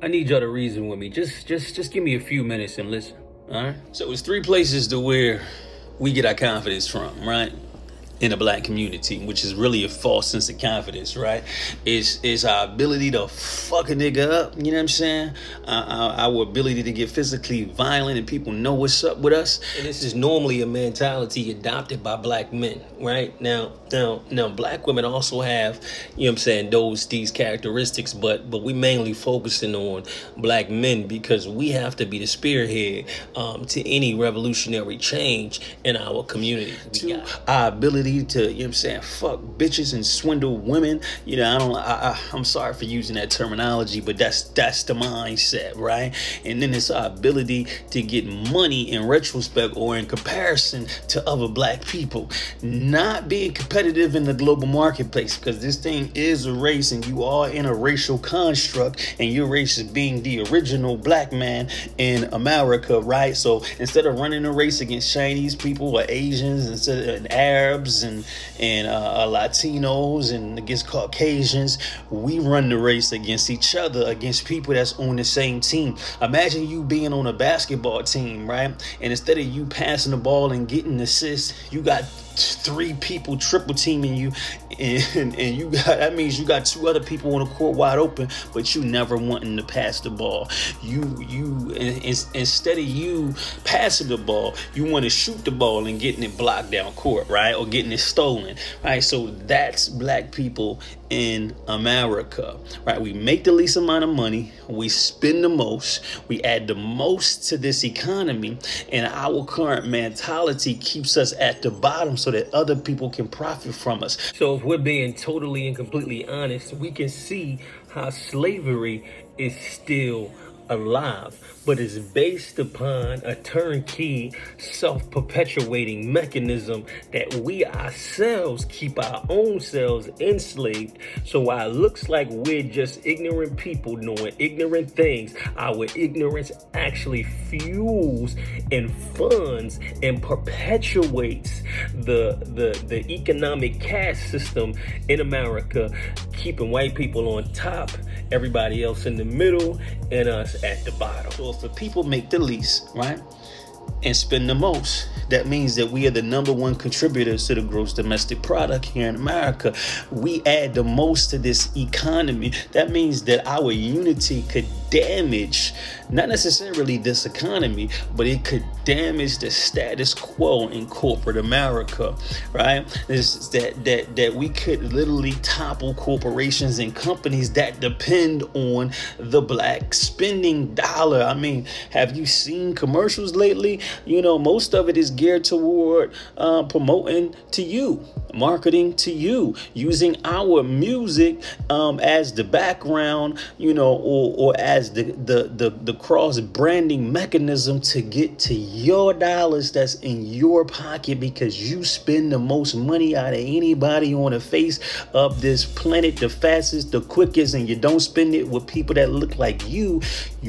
I need y'all to reason with me. Just give me a few minutes and listen. All right. So it's three places to where we get our confidence from, right? In the black community, which is really a false sense of confidence, right? Is our ability to fuck a nigga up, you know what I'm saying? Our ability to get physically violent and people know what's up with us. And this is normally a mentality adopted by black men, right? Now, black women also have, you know what I'm saying, these characteristics, but we mainly focusing on black men because we have to be the spearhead to any revolutionary change in our community. Our ability to, you know what I'm saying, fuck bitches and swindle women. You know, I'm sorry for using that terminology, but that's the mindset, right? And then it's our ability to get money in retrospect or in comparison to other black people. Not being competitive in the global marketplace, because this thing is a race and you are in a racial construct, and your race is being the original black man in America, right? So instead of running a race against Chinese people or Asians and Arabs and Latinos and against Caucasians, we run the race against each other, against people that's on the same team. Imagine you being on a basketball team, right? And instead of you passing the ball and getting assists, you got three people triple teaming you, and you got, that means you got two other people on the court wide open, but you never wanting to pass the ball. Instead of you passing the ball, you want to shoot the ball and getting it blocked down court, right? Or getting it stolen, right? So that's black people in America, right? We make the least amount of money, we spend the most, we add the most to this economy, and our current mentality keeps us at the bottom so that other people can profit from us. So if we're being totally and completely honest, we can see how slavery is still alive, but is based upon a turnkey, self-perpetuating mechanism that we ourselves keep our own selves enslaved. So while it looks like we're just ignorant people doing ignorant things, our ignorance actually fuels and funds and perpetuates the economic caste system in America, keeping white people on top, everybody else in the middle, and us at the bottom. So if the people make the least, right, and spend the most, that means that we are the number one contributors to the gross domestic product here in America. We add the most to this economy. That means that our unity could damage, not necessarily this economy, but it could damage the status quo in corporate America, right? That we could literally topple corporations and companies that depend on the black spending dollar. I mean, have you seen commercials lately? You know, most of it is geared toward promoting to you, marketing to you, using our music as the background, you know, or as the cross branding mechanism to get to your dollars that's in your pocket, because you spend the most money out of anybody on the face of this planet, the fastest, the quickest, and you don't spend it with people that look like you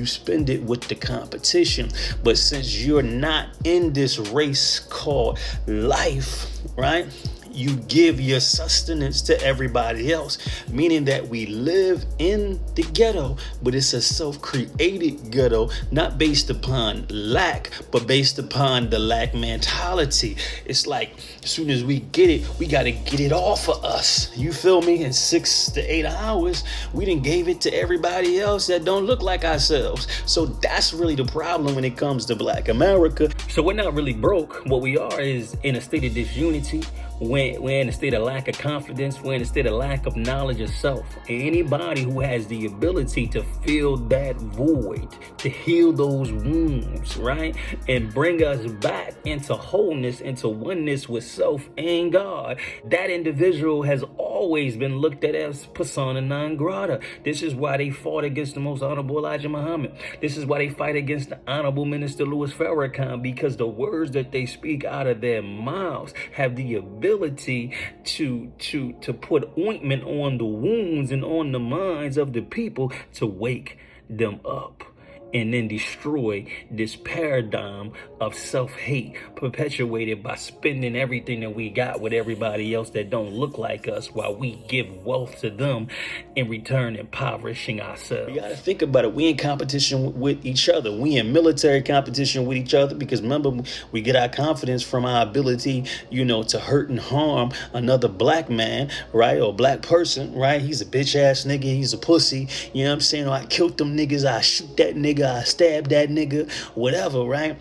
spend it with the competition. But since you're not in this race called life, right, you give your sustenance to everybody else, meaning that we live in the ghetto, but it's a self-created ghetto, not based upon lack, but based upon the lack mentality. It's like, as soon as we get it, we got to get it off of us. You feel me? In 6 to 8 hours, we done gave it to everybody else that don't look like ourselves. So that's really the problem when it comes to black America. So we're not really broke. What we are is in a state of disunity. We're in a state of lack of confidence. We're in a state of lack of knowledge of self. And anybody who has the ability to fill that void, to heal those wounds, right, and bring us back into wholeness, into oneness with self and God, that individual has always been looked at as persona non grata. This is why they fought against the most honorable Elijah Muhammad. This is why they fight against the honorable Minister Louis Farrakhan, because the words that they speak out of their mouths have the ability to put ointment on the wounds and on the minds of the people to wake them up and then destroy this paradigm of self-hate perpetuated by spending everything that we got with everybody else that don't look like us while we give wealth to them, in return impoverishing ourselves. You gotta think about it. We in competition with each other. We in military competition with each other, because remember, we get our confidence from our ability, to hurt and harm another black man, right? Or black person, right? He's a bitch ass nigga. He's a pussy. You know what I'm saying? Or I killed them niggas. I shoot that nigga. I stab that nigga. Whatever, right?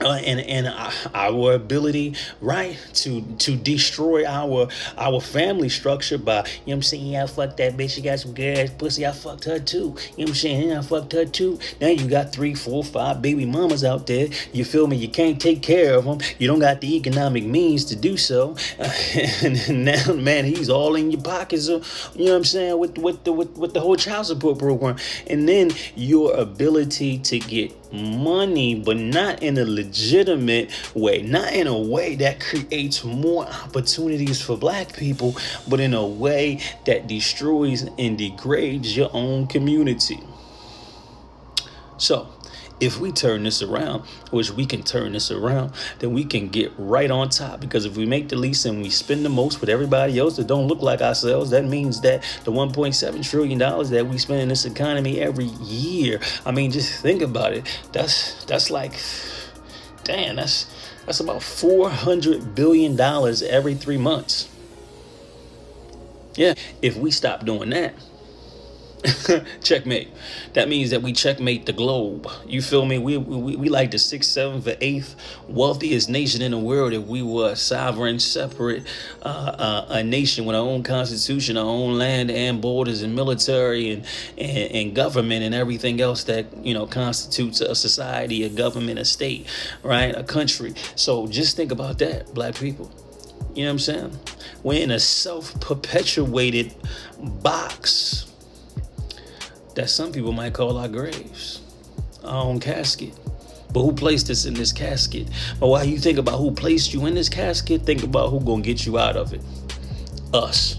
And our ability, right, to destroy our family structure by, yeah, I fucked that bitch, she got some good ass pussy, I fucked her too, I fucked her too. Now you got 3, 4, 5 baby mamas out there, you feel me, you can't take care of them, you don't got the economic means to do so, and now, man, he's all in your pockets, with the whole child support program, and then your ability to get money, but not in a legitimate way, not in a way that creates more opportunities for black people, but in a way that destroys and degrades your own community. So if we turn this around, which we can turn this around, then we can get right on top. Because if we make the least and we spend the most with everybody else that don't look like ourselves, that means that the $1.7 trillion that we spend in this economy every year, I mean, just think about it. That's like, damn, that's about $400 billion every 3 months. Yeah, if we stop doing that, checkmate. That means that we checkmate the globe. You feel me? We like the 6th, 7th, or 8th wealthiest nation in the world if we were a sovereign, separate a nation with our own constitution, our own land and borders and military and government and everything else that constitutes a society, a government, a state, right? A country. So just think about that, black people. You know what I'm saying? We're in a self-perpetuated box that some people might call our graves, our own casket. But who placed us in this casket? But while you think about who placed you in this casket, think about who gonna get you out of it. Us.